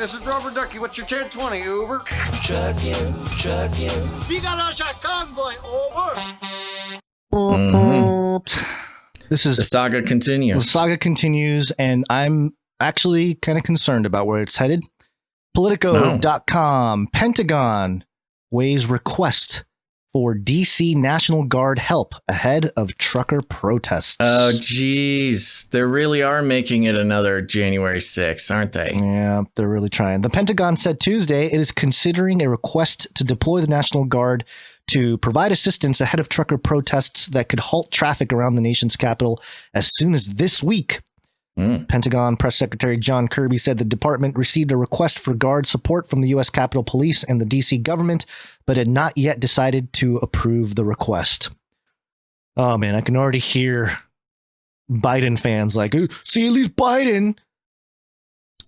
this is Rubber Ducky. What's your 1020, over? Chug you. We got our convoy, over. This is The saga continues. The saga continues, and I'm actually kind of concerned about where it's headed. Politico.com, Pentagon weighs request for DC National Guard help ahead of trucker protests. Oh, geez. They really are making it another January 6th, aren't they? Yeah, they're really trying. The Pentagon said Tuesday it is considering a request to deploy the National Guard to provide assistance ahead of trucker protests that could halt traffic around the nation's capital as soon as this week. Pentagon Press Secretary John Kirby said the department received a request for guard support from the U.S. Capitol Police and the D.C. government, but had not yet decided to approve the request. Oh, man, I can already hear Biden fans like, see, at least Biden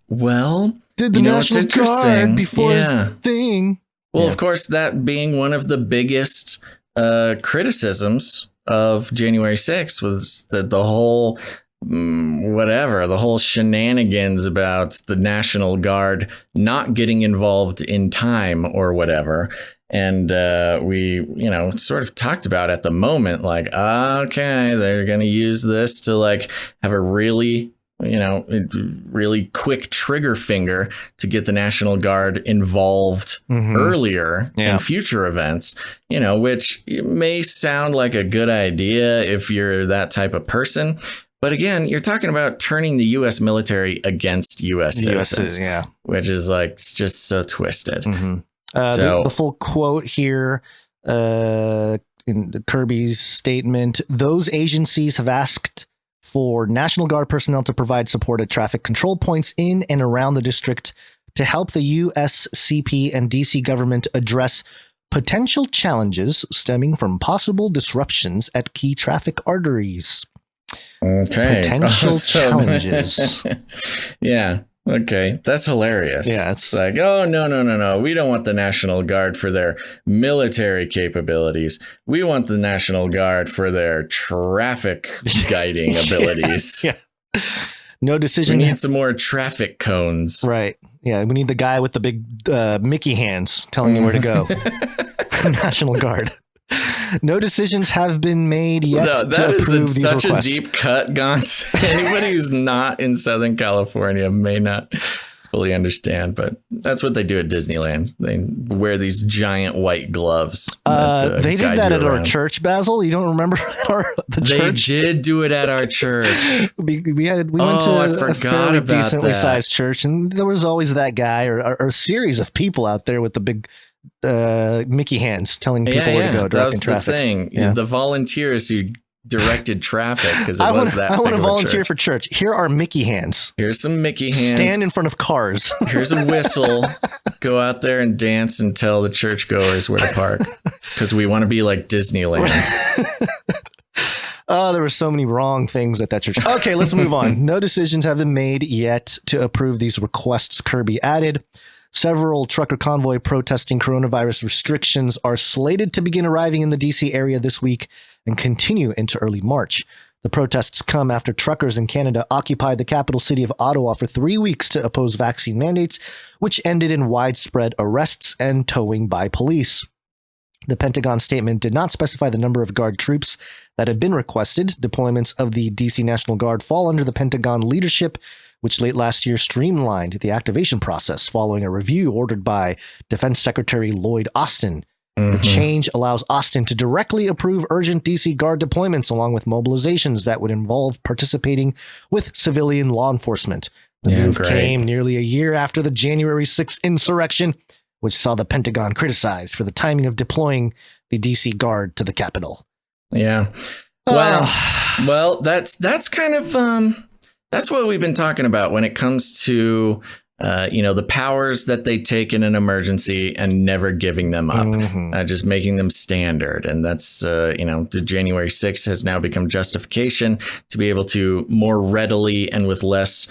Well, did the National Guard before the thing. Well, of course, that being one of the biggest criticisms of January 6th was the whole the whole shenanigans about the National Guard not getting involved in time or whatever. And we, sort of talked about at the moment, like, okay, they're going to use this to like have a really quick trigger finger to get the National Guard involved earlier in future events, which may sound like a good idea if you're that type of person. But again, you're talking about turning the U.S. military against U.S. citizens, which is like just so twisted. The full quote here in Kirby's statement, those agencies have asked for National Guard personnel to provide support at traffic control points in and around the district to help the USCP and DC government address potential challenges stemming from possible disruptions at key traffic arteries. Okay. Potential challenges. Yeah. Okay. That's hilarious. Yeah. It's like, oh, no. We don't want the National Guard for their military capabilities. We want the National Guard for their traffic guiding abilities. Yeah. No decision. We need some more traffic cones. Right. Yeah. We need the guy with the big Mickey hands telling you where to go. National Guard. No decisions have been made yet to approve these such requests. A deep cut, Gonz. Anybody who's not in Southern California may not fully understand, but that's what they do at Disneyland. They wear these giant white gloves. They did that at our church, Basil. You don't remember the church? They did do it at our church. we went to a fairly decently sized church, and there was always that guy or a series of people out there with the big Mickey hands telling people where to go, directing traffic. The thing. Yeah. The volunteers who directed traffic, because I want to volunteer for church. Here are Mickey hands. Here's some Mickey hands. Stand in front of cars. Here's a whistle. Go out there and dance and tell the churchgoers where to park, because we want to be like Disneyland. Oh, there were so many wrong things at that church. Okay, let's move on. No decisions have been made yet to approve these requests, Kirby added. Several trucker convoy protesting coronavirus restrictions are slated to begin arriving in the DC area this week and continue into early March. The protests come after truckers in Canada occupied the capital city of Ottawa for 3 weeks to oppose vaccine mandates, which ended in widespread arrests and towing by police. The Pentagon statement did not specify the number of Guard troops that had been requested. Deployments of the DC National Guard fall under the Pentagon leadership, which late last year streamlined the activation process following a review ordered by Defense Secretary Lloyd Austin. The change allows Austin to directly approve urgent DC Guard deployments along with mobilizations that would involve participating with civilian law enforcement. The move came nearly a year after the January 6th insurrection, which saw the Pentagon criticized for the timing of deploying the DC Guard to the Capitol. Yeah. Well, that's kind of that's what we've been talking about when it comes to the powers that they take in an emergency and never giving them up, just making them standard. And that's, the January 6th has now become justification to be able to more readily and with less,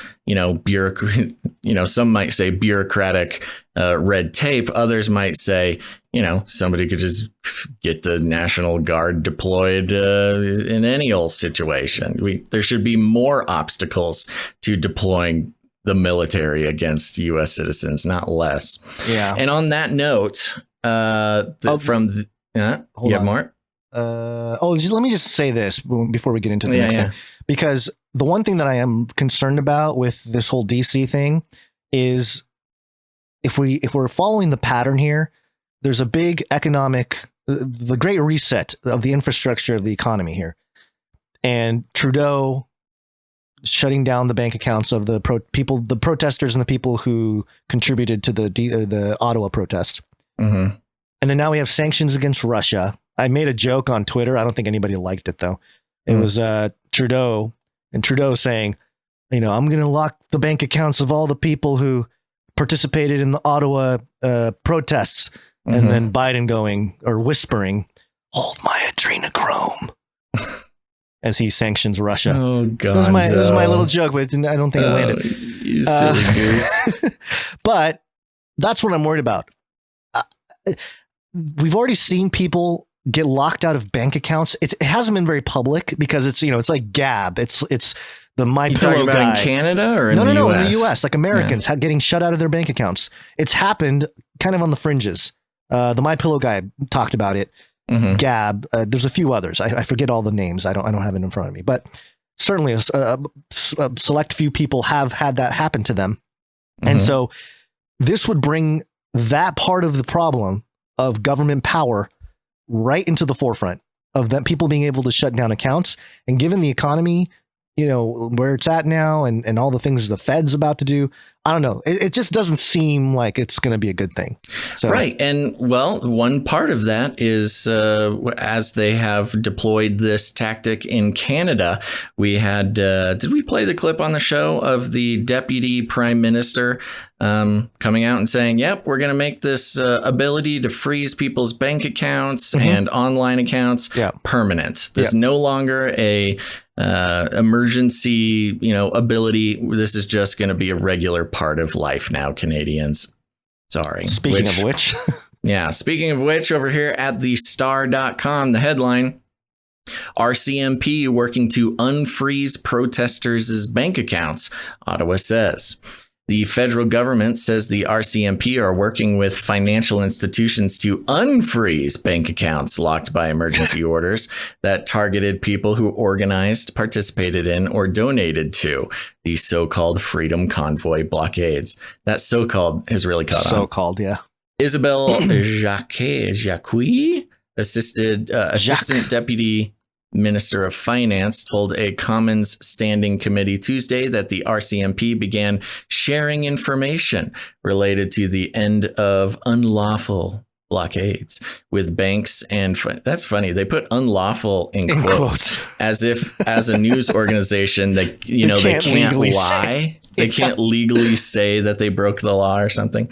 some might say bureaucratic red tape. Others might say, somebody could just get the National Guard deployed in any old situation. There should be more obstacles to deploying the military against U.S. citizens, not less. Yeah. And on that note, you have more? Let me just say this before we get into the next thing, because the one thing that I am concerned about with this whole DC thing is if we're following the pattern here, there's a big economic, the great reset of the infrastructure of the economy here, and Trudeau shutting down the bank accounts of the protesters and the people who contributed to the Ottawa protest. Mm-hmm. And then now we have sanctions against Russia. I made a joke on Twitter. I don't think anybody liked it, though. It was Trudeau saying, I'm going to lock the bank accounts of all the people who participated in the Ottawa protests. Mm-hmm. And then Biden whispering, hold my adrenochrome, as he sanctions Russia. Oh, God. This was my little joke, but I don't think it landed. You silly goose. But that's what I'm worried about. We've already seen people get locked out of bank accounts. It hasn't been very public because it's like Gab. It's the My Pillow guy in Canada or in the US? No, in the US, like Americans getting shut out of their bank accounts. It's happened kind of on the fringes. The My Pillow guy talked about it. Mm-hmm. Gab. There's a few others. I forget all the names. I don't have it in front of me, but certainly a select few people have had that happen to them. Mm-hmm. And so this would bring that part of the problem of government power right into the forefront of that, people being able to shut down accounts. And given the economy, where it's at now and all the things the Fed's about to do, I don't know. It just doesn't seem like it's going to be a good thing. So. Right. And one part of that is as they have deployed this tactic in Canada, we had, did we play the clip on the show of the deputy prime minister coming out and saying, yep, we're going to make this ability to freeze people's bank accounts and online accounts permanent. There's no longer a emergency, ability. This is just going to be a regular part of life now, Canadians. Sorry. Speaking of which, over here at thestar.com, the headline, RCMP working to unfreeze protesters' bank accounts, Ottawa says. The federal government says the RCMP are working with financial institutions to unfreeze bank accounts locked by emergency orders that targeted people who organized, participated in, or donated to the so-called Freedom Convoy blockades. That so-called has really caught on. So-called, yeah. Isabelle Jacques, assistant deputy Minister of Finance, told a Commons Standing Committee Tuesday that the RCMP began sharing information related to the end of unlawful blockades with banks and that's funny. They put unlawful in quotes as if as a news organization that they can't lie. They can't legally say that they broke the law or something.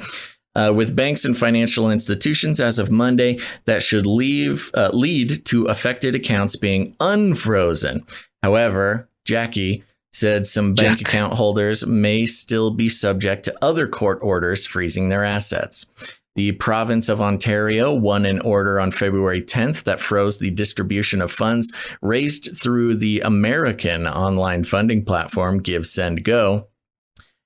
With banks and financial institutions as of Monday, that should lead to affected accounts being unfrozen. However, Jackie said some bank account holders may still be subject to other court orders freezing their assets. The province of Ontario won an order on February 10th that froze the distribution of funds raised through the American online funding platform Give, Send, Go.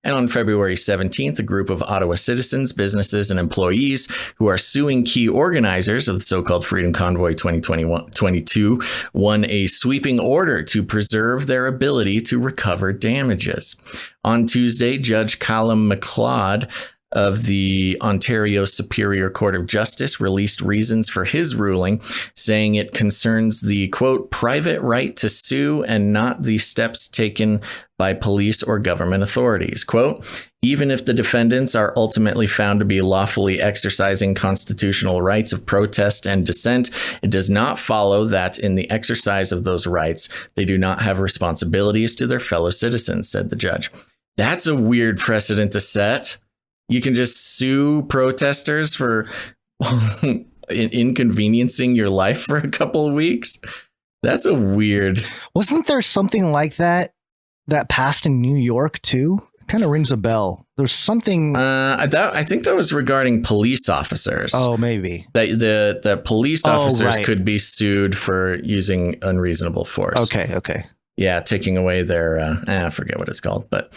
And on February 17th, a group of Ottawa citizens, businesses, and employees who are suing key organizers of the so-called Freedom Convoy 2022 won a sweeping order to preserve their ability to recover damages. On Tuesday, Judge Callum MacLeod of the Ontario Superior Court of Justice released reasons for his ruling, saying it concerns the, quote, private right to sue and not the steps taken by police or government authorities. Quote, even if the defendants are ultimately found to be lawfully exercising constitutional rights of protest and dissent, it does not follow that in the exercise of those rights, they do not have responsibilities to their fellow citizens, said the judge. That's a weird precedent to set. You can just sue protesters for inconveniencing your life for a couple of weeks. That's a weird. Wasn't there something like that passed in New York too? It kind of rings a bell. There's something. I think that was regarding police officers. Oh, maybe that the police officers could be sued for using unreasonable force. Okay. Yeah, taking away their. I forget what it's called, but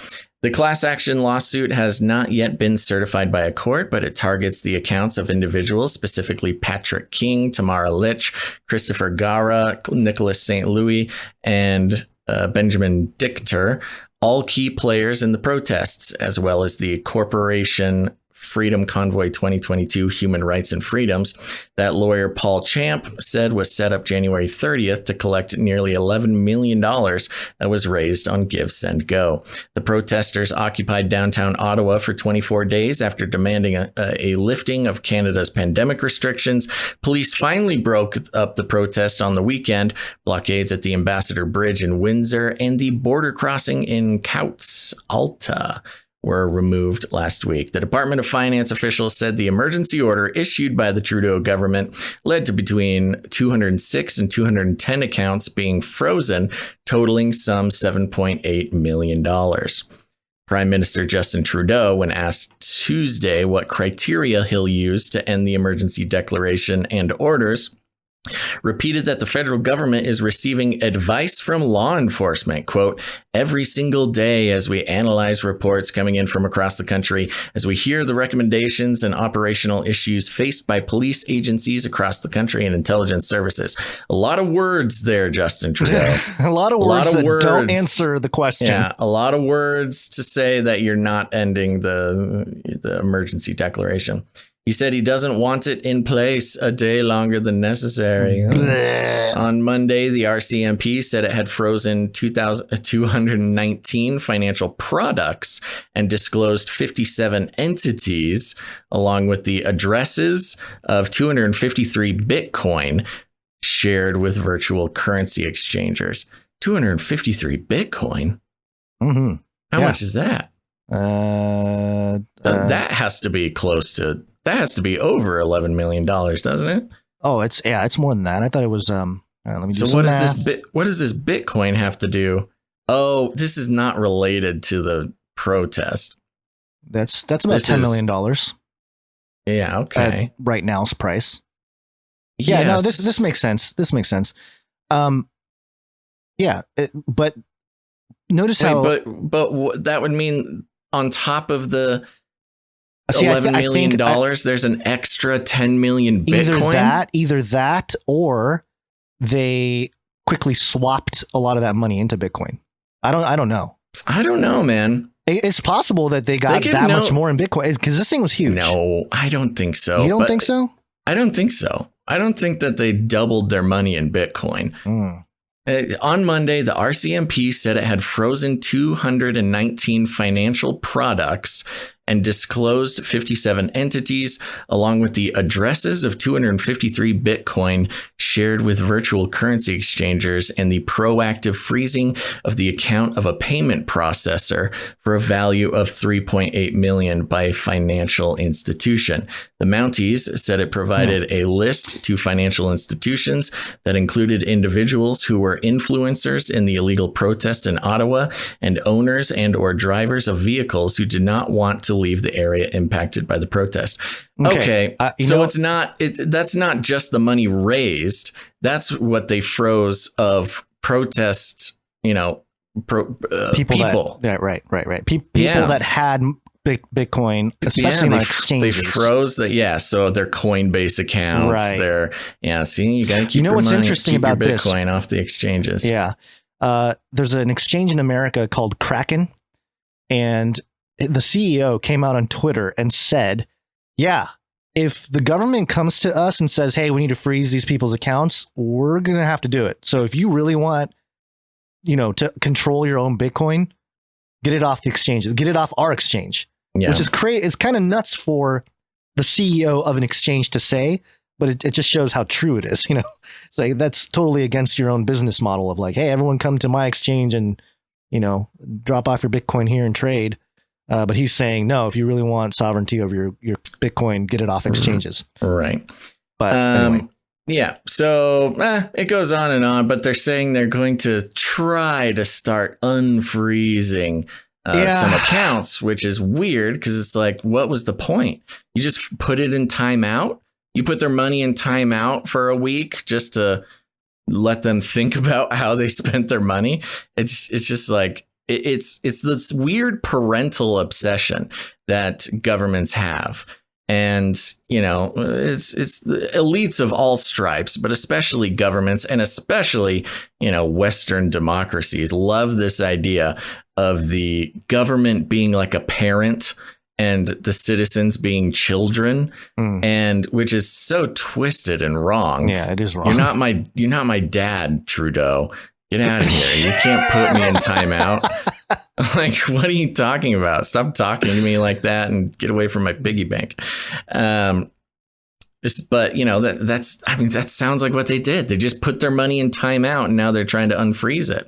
The class action lawsuit has not yet been certified by a court, but it targets the accounts of individuals, specifically Patrick King, Tamara Litch, Christopher Gara, Nicholas St. Louis, and Benjamin Dichter, all key players in the protests, as well as the corporation Freedom Convoy 2022 Human Rights and Freedoms that lawyer Paul Champ said was set up January 30th to collect nearly $11 million that was raised on Give, Send, Go. The protesters occupied downtown Ottawa for 24 days after demanding a lifting of Canada's pandemic restrictions. Police finally broke up the protest on the weekend. Blockades at the Ambassador Bridge in Windsor and the border crossing in Coutts Alta were removed last week. The Department of Finance officials said the emergency order issued by the Trudeau government led to between 206 and 210 accounts being frozen, totaling some $7.8 million. Prime Minister Justin Trudeau, when asked Tuesday what criteria he'll use to end the emergency declaration and orders, repeated that the federal government is receiving advice from law enforcement, quote, every single day as we analyze reports coming in from across the country, as we hear the recommendations and operational issues faced by police agencies across the country and intelligence services. A lot of words there, Justin Trudeau. a lot of words that don't answer the question. Yeah, a lot of words to say that you're not ending the emergency declaration. He said he doesn't want it in place a day longer than necessary. On Monday, the RCMP said it had frozen 219 financial products and disclosed 57 entities, along with the addresses of 253 Bitcoin shared with virtual currency exchangers. 253 Bitcoin? Mm-hmm. How much is that? That has to be close to... That has to be over $11 million, doesn't it? Oh, it's more than that. I thought it was. Let me do so some what math. Is this? What does this Bitcoin have to do? Oh, this is not related to the protest. That's about $10 million. Yeah. Okay. At right now's price. Yes. Yeah. No. This makes sense. Yeah. But notice how. But that would mean on top of the. $11 million, there's an extra 10 million Bitcoin. Either that or they quickly swapped a lot of that money into Bitcoin. I don't know. I don't know, man. It's possible that they got much more in Bitcoin because this thing was huge. No, I don't think so. You don't think so? I don't think so. I don't think that they doubled their money in Bitcoin. On Monday, the RCMP said it had frozen 219 financial products and disclosed 57 entities, along with the addresses of 253 Bitcoin shared with virtual currency exchangers and the proactive freezing of the account of a payment processor for a value of $3.8 million by a financial institution. The Mounties said it provided a list to financial institutions that included individuals who were influencers in the illegal protest in Ottawa and owners and or drivers of vehicles who did not want to leave the area impacted by the protest. Okay. So that's not just the money raised. That's what they froze of protests, people. Right. People that had Bitcoin, especially on exchanges. They froze that. Yeah. So their Coinbase accounts, see, you got to keep what's interesting about Bitcoin off the exchanges. Yeah. There's an exchange in America called Kraken, and the CEO came out on Twitter and said, yeah, if the government comes to us and says, hey, we need to freeze these people's accounts, we're going to have to do it. So if you really want, to control your own Bitcoin, get it off the exchanges, get it off our exchange, which is crazy. It's kind of nuts for the CEO of an exchange to say, but it just shows how true it is. It's like, that's totally against your own business model of like, hey, everyone come to my exchange and, drop off your Bitcoin here and trade. But he's saying, no, if you really want sovereignty over your Bitcoin, get it off exchanges. Right. But anyway. Yeah. So it goes on and on, but they're saying they're going to try to start unfreezing some accounts, which is weird because it's like, what was the point? You just put it in timeout. You put their money in timeout for a week just to let them think about how they spent their money. It's just like, it's this weird parental obsession that governments have. And, you know, it's the elites of all stripes, but especially governments and especially, you know, Western democracies love this idea of the government being like a parent and the citizens being children, and which is so twisted and wrong. Yeah, it is wrong. You're not my dad, Trudeau. Get out of here. You can't put me in timeout. Like, what are you talking about? Stop talking to me like that and get away from my piggy bank. But, you know, that sounds like what they did. They just put their money in timeout and now they're trying to unfreeze it.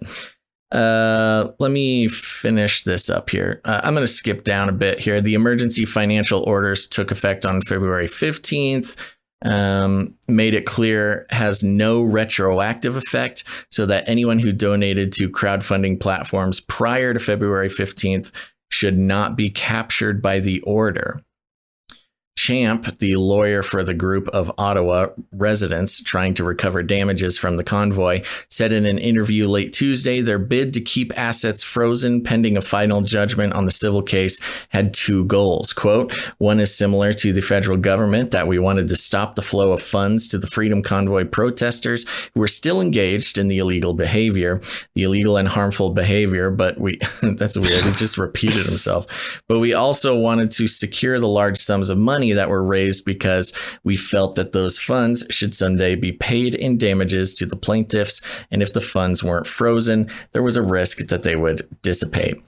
Let me finish this up here. I'm going to skip down a bit here. The emergency financial orders took effect on February 15th. Made it clear has no retroactive effect, so that anyone who donated to crowdfunding platforms prior to February 15th should not be captured by the order. Champ, the lawyer for the group of Ottawa residents trying to recover damages from the convoy, said in an interview late Tuesday their bid to keep assets frozen pending a final judgment on the civil case had two goals. Quote, one is similar to the federal government, that we wanted to stop the flow of funds to the Freedom Convoy protesters who were still engaged in the illegal and harmful behavior. But that's weird. He just repeated himself. But we also wanted to secure the large sums of money that were raised because we felt that those funds should someday be paid in damages to the plaintiffs, and if the funds weren't frozen, there was a risk that they would dissipate.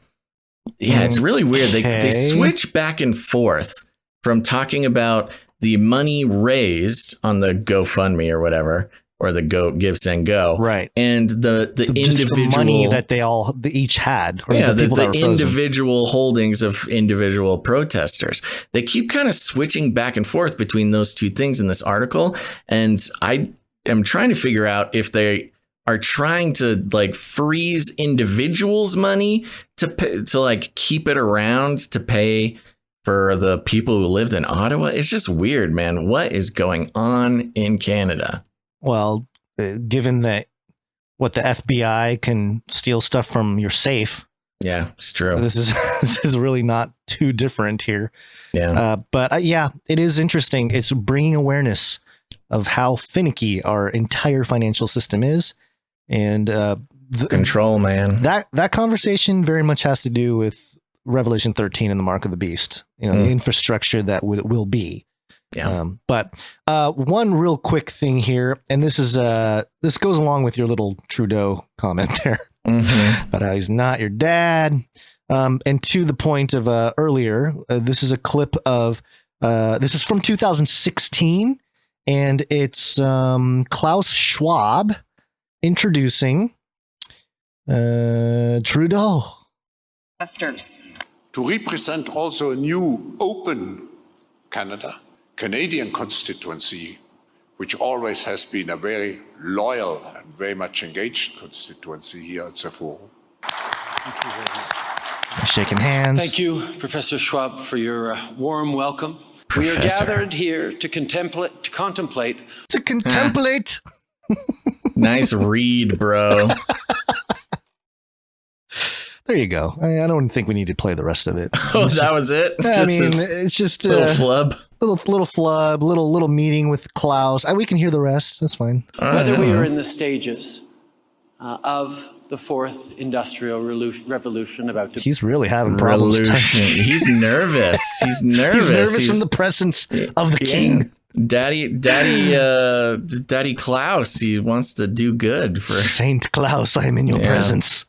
Yeah, it's really weird. They switch back and forth from talking about the money raised on the GoFundMe or whatever, or the Give Send Go, right? And the individual the money that they each had, or the individual holdings of individual protesters. They keep kind of switching back and forth between those two things in this article, and I am trying to figure out if they are trying to like freeze individuals' money to like keep it around to pay for the people who lived in Ottawa. It's just weird, man. What is going on in Canada? Well, given that what the FBI can steal stuff from your safe. Yeah, it's true. This is really not too different here. Yeah. But yeah, it is interesting. It's bringing awareness of how finicky our entire financial system is. And control, man. That conversation very much has to do with Revelation 13 and the Mark of the Beast, the infrastructure that will be. Yeah. But one real quick thing here, and this goes along with your little Trudeau comment there about how he's not your dad. And to the point of earlier, this is a clip of this is from 2016, and it's Klaus Schwab introducing Trudeau. To represent also a new open Canadian constituency, which always has been a very loyal and very much engaged constituency here at the Forum. Thank you very much. Shaking hands. Thank you, Professor Schwab, for your warm welcome. Professor. We are gathered here to contemplate. Nice read, bro. There you go. I don't think we need to play the rest of it. Oh, that was it? It's just a little flub. Little flub, little meeting with Klaus. We can hear the rest. That's fine. Whether we are in the stages of the fourth industrial revolution about to... He's really having problems. He's nervous. He's nervous. He's nervous in the presence of the king. Daddy Klaus, he wants to do good for Saint Klaus. I am in your presence.